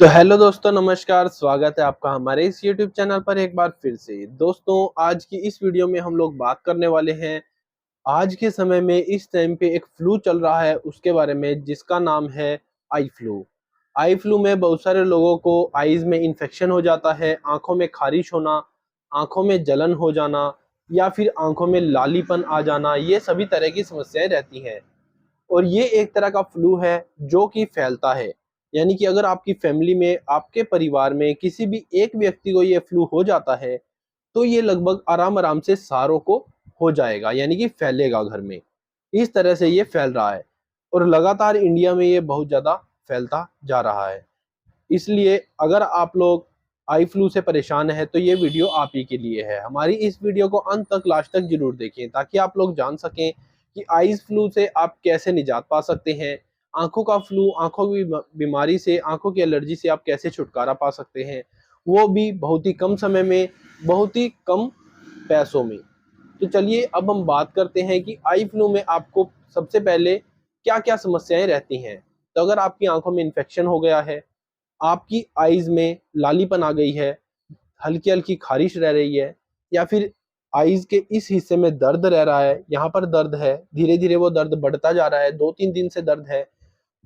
तो हेलो दोस्तों, नमस्कार। स्वागत है आपका हमारे इस YouTube चैनल पर एक बार फिर से। दोस्तों, आज की इस वीडियो में हम लोग बात करने वाले हैं आज के समय में इस टाइम पे एक फ्लू चल रहा है उसके बारे में, जिसका नाम है आई फ्लू। आई फ्लू में बहुत सारे लोगों को आईज में इन्फेक्शन हो जाता है, आंखों में खारिश होना, आंखों में जलन हो जाना या फिर आंखों में लालीपन आ जाना, ये सभी तरह की समस्याएं रहती हैं। और ये एक तरह का फ्लू है जो कि फैलता है। यानी कि अगर आपकी फैमिली में, आपके परिवार में किसी भी एक व्यक्ति को ये फ्लू हो जाता है तो ये लगभग आराम आराम से सारों को हो जाएगा, यानी कि फैलेगा घर में। इस तरह से ये फैल रहा है और लगातार इंडिया में ये बहुत ज़्यादा फैलता जा रहा है। इसलिए अगर आप लोग आई फ्लू से परेशान हैं तो ये वीडियो आप ही के लिए है। हमारी इस वीडियो को अंत तक, लास्ट तक जरूर देखें ताकि आप लोग जान सकें कि आईज फ्लू से आप कैसे निजात पा सकते हैं। आंखों का फ्लू, आंखों की बीमारी से, आंखों की एलर्जी से आप कैसे छुटकारा पा सकते हैं, वो भी बहुत ही कम समय में, बहुत ही कम पैसों में। तो चलिए अब हम बात करते हैं कि आई फ्लू में आपको सबसे पहले क्या क्या समस्याएं रहती हैं। तो अगर आपकी आंखों में इन्फेक्शन हो गया है, आपकी आईज में लालीपन आ गई है, हल्की हल्की खारिश रह रही है, या फिर आईज के इस हिस्से में दर्द रह रहा है, यहाँ पर दर्द है, धीरे धीरे वो दर्द बढ़ता जा रहा है, 2-3 दिन से दर्द है,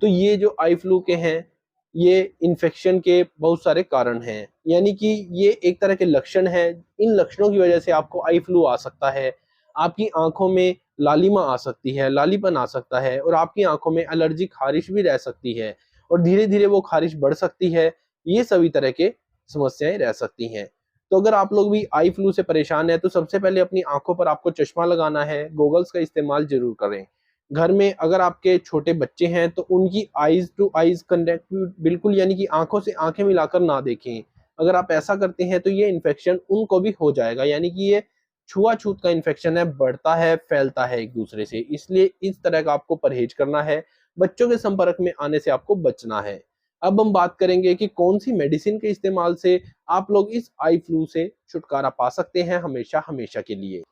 तो ये जो आई फ्लू के हैं, ये इन्फेक्शन के बहुत सारे कारण हैं। यानी कि ये एक तरह के लक्षण हैं। इन लक्षणों की वजह से आपको आई फ्लू आ सकता है। आपकी आंखों में लालिमा आ सकती है, लालीपन आ सकता है, और आपकी आंखों में एलर्जी, खारिश भी रह सकती है, और धीरे धीरे वो खारिश बढ़ सकती है। ये सभी तरह के समस्याएं रह सकती हैं। तो अगर आप लोग भी आई फ्लू से परेशान हैं तो सबसे पहले अपनी आंखों पर आपको चश्मा लगाना है, गॉगल्स का इस्तेमाल जरूर करें। घर में अगर आपके छोटे बच्चे हैं तो उनकी आईज टू आईज कंटेक्ट बिल्कुल, यानी कि आंखों से आंखें मिलाकर ना देखें। अगर आप ऐसा करते हैं तो ये इन्फेक्शन उनको भी हो जाएगा, यानी कि ये छुआछूत का इन्फेक्शन है, बढ़ता है, फैलता है एक दूसरे से। इसलिए इस तरह का आपको परहेज करना है, बच्चों के संपर्क में आने से आपको बचना है। अब हम बात करेंगे कि कौन सी मेडिसिन के इस्तेमाल से आप लोग इस आई फ्लू से छुटकारा पा सकते हैं हमेशा हमेशा के लिए।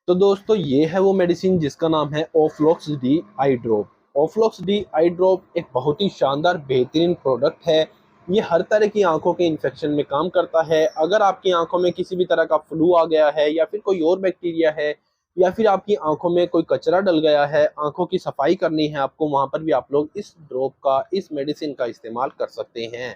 तो दोस्तों, ये है वो मेडिसिन जिसका नाम है Oflox D I drop. Oflox D I drop एक बहुत ही शानदार, बेहतरीन प्रोडक्ट है। ये हर तरह की आंखों के इन्फेक्शन में काम करता है। अगर आपकी आंखों में किसी भी तरह का फ्लू आ गया है, या फिर कोई और बैक्टीरिया है, या फिर आपकी आंखों में कोई कचरा डल गया है, आंखों की सफाई करनी है आपको, वहां पर भी आप लोग इस ड्रॉप का, इस मेडिसिन का इस्तेमाल कर सकते हैं।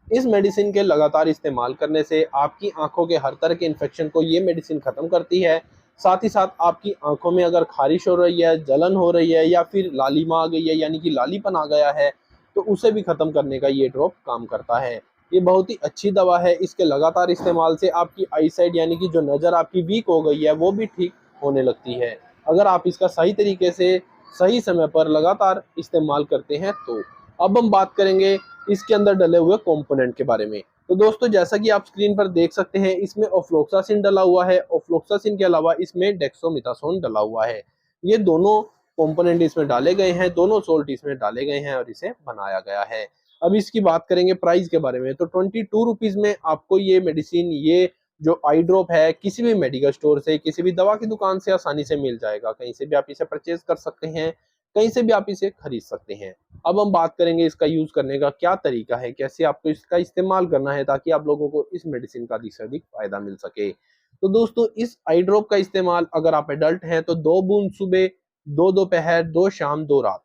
इस मेडिसिन के लगातार इस्तेमाल करने से आपकी आंखों के हर तरह के इन्फेक्शन को ये मेडिसिन खत्म करती है। साथ ही साथ आपकी आंखों में अगर खारिश हो रही है, जलन हो रही है, या फिर लालिमा आ गई है, यानी कि लालीपन आ गया है, तो उसे भी खत्म करने का ये ड्रॉप काम करता है। ये बहुत ही अच्छी दवा है। इसके लगातार इस्तेमाल से आपकी आई साइड, यानी कि जो नज़र आपकी वीक हो गई है, वो भी ठीक होने लगती है, अगर आप इसका सही तरीके से, सही समय पर लगातार इस्तेमाल करते हैं तो। अब हम बात करेंगे इसके अंदर डले हुए कंपोनेंट के बारे में। तो दोस्तों, जैसा कि आप स्क्रीन पर देख सकते हैं, इसमें ऑफ्लोक्सासिन डला हुआ है। ऑफ्लोक्सासिन के अलावा इसमें डेक्सोमिथासोन डला हुआ है। ये दोनों कंपोनेंट इसमें डाले गए हैं, दोनों सोल्ट इसमें डाले गए हैं और इसे बनाया गया है। अब इसकी बात करेंगे प्राइस के बारे में, तो 22 रुपीज में आपको ये मेडिसिन, ये जो आई ड्रॉप है, किसी भी मेडिकल स्टोर से, किसी भी दवा की दुकान से आसानी से मिल जाएगा। कहीं से भी आप इसे परचेज कर सकते हैं, कहीं से भी आप इसे खरीद सकते हैं। अब हम बात करेंगे इसका यूज करने का क्या तरीका है, कैसे आपको इसका इस्तेमाल करना है ताकि आप लोगों को इस मेडिसिन का अधिक से अधिक फायदा मिल सके। तो दोस्तों, इस आई ड्रॉप का इस्तेमाल अगर आप एडल्ट हैं तो 2 बूंद सुबह, 2 दोपहर, 2 शाम, 2 रात,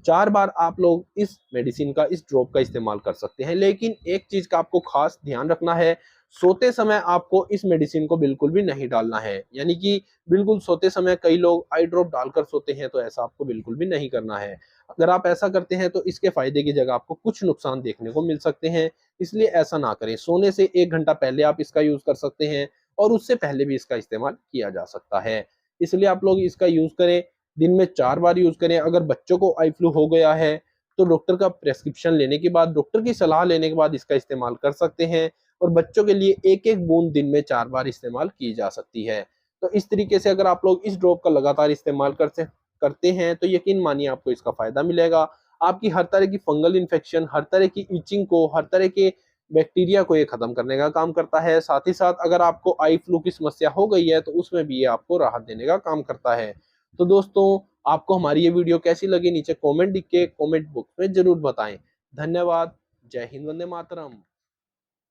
4 बार आप लोग इस मेडिसिन का, इस ड्रॉप का इस्तेमाल कर सकते हैं। लेकिन एक चीज का आपको खास ध्यान रखना है, सोते समय आपको इस मेडिसिन को बिल्कुल भी नहीं डालना है। यानी कि बिल्कुल सोते समय कई लोग आई ड्रॉप डालकर सोते हैं, तो ऐसा आपको बिल्कुल भी नहीं करना है। अगर आप ऐसा करते हैं तो इसके फायदे की जगह आपको कुछ नुकसान देखने को मिल सकते हैं। इसलिए ऐसा ना करें। सोने से 1 घंटा पहले आप इसका यूज कर सकते हैं, और उससे पहले भी इसका इस्तेमाल किया जा सकता है। इसलिए आप लोग इसका यूज करें, दिन में 4 बार यूज करें। अगर बच्चों को आई फ्लू हो गया है तो डॉक्टर का प्रेस्क्रिप्शन लेने के बाद, डॉक्टर की सलाह लेने के बाद इसका इस्तेमाल कर सकते हैं। और बच्चों के लिए 1-1 बूंद दिन में 4 बार इस्तेमाल की जा सकती है। तो इस तरीके से अगर आप लोग इस ड्रॉप का लगातार इस्तेमाल करते हैं तो यकीन मानिए आपको इसका फायदा मिलेगा। आपकी हर तरह की फंगल इन्फेक्शन, हर तरह की इचिंग को, हर तरह के बैक्टीरिया को ये खत्म करने का काम करता है। साथ ही साथ अगर आपको आई फ्लू की समस्या हो गई है तो उसमें भी ये आपको राहत देने का काम करता है। तो दोस्तों, आपको हमारी ये वीडियो कैसी लगी, नीचे कमेंट लिख के कमेंट बॉक्स में जरूर बताएं। धन्यवाद। जय हिंद, वंदे मातरम।